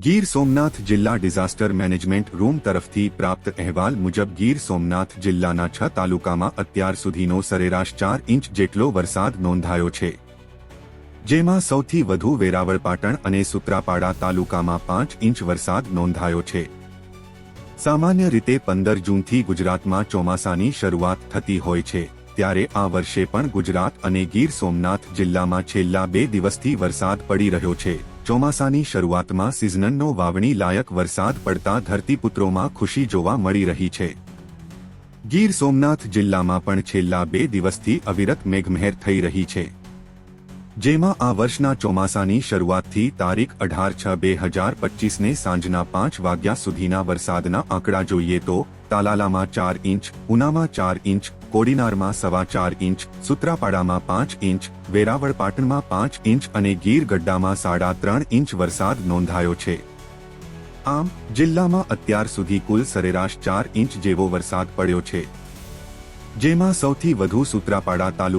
ગીર સોમનાથ જિલ્લા disaster management room તરફથી પ્રાપ્ત અહેવાલ મુજબ ગીર સોમનાથ જિલ્લાના 6 તાલુકામાં અત્યાર સુધીનો સરેરાશ 4 ઇંચ જેટલો વરસાદ નોંધાયો છે, જેમાં સૌથી વધુ વેરાવળ પાટણ અને સુત્રાપાડા તાલુકામાં 5 ઇંચ વરસાદ નોંધાયો છે। સામાન્ય રીતે 15 જૂનથી ગુજરાતમાં ચોમાસાની શરૂઆત થતી હોય છે, ત્યારે આ વર્ષે પણ ગુજરાત અને ગીર સોમનાથ જિલ્લામાં છેલ્લા 2 દિવસથી વરસાદ પડી રહ્યો છે। ચોમાસાની શરૂઆતમાં સિઝનનો વાવણી લાયક વરસાદ પડતા ધરતીપુત્રોમાં ખુશી જોવા મળી રહી છે। ગીર સોમનાથ જિલ્લામાં પણ છેલ્લા 2 દિવસથી અવિરત મેઘમહેર થઈ રહી છે, જેમાં આ વર્ષના ચોમાસાની શરૂઆતથી તારીખ 18/6/2025ને સાંજના 5 વાગ્યા સુધીના વરસાદના આંકડા જોઈએ તો તાલાલામાં 4 ઇંચ, ઉનામાં 4 ઇંચ, કોડીનારમાં 4.25 ઇંચ, સુત્રાપાડામાં 5 ઇંચ, વેરાવળ પાટણમાં 5 ઇંચ અને ગીર ગઢડામાં 3.5 ઇંચ વરસાદ નોંધાયો છે। આમ જિલ્લામાં અત્યાર સુધી કુલ સરેરાશ 4 ઇંચ જેવો વરસાદ પડ્યો છે, જેમાં સૌથી વધુ સુત્રાપાડા તાલુકા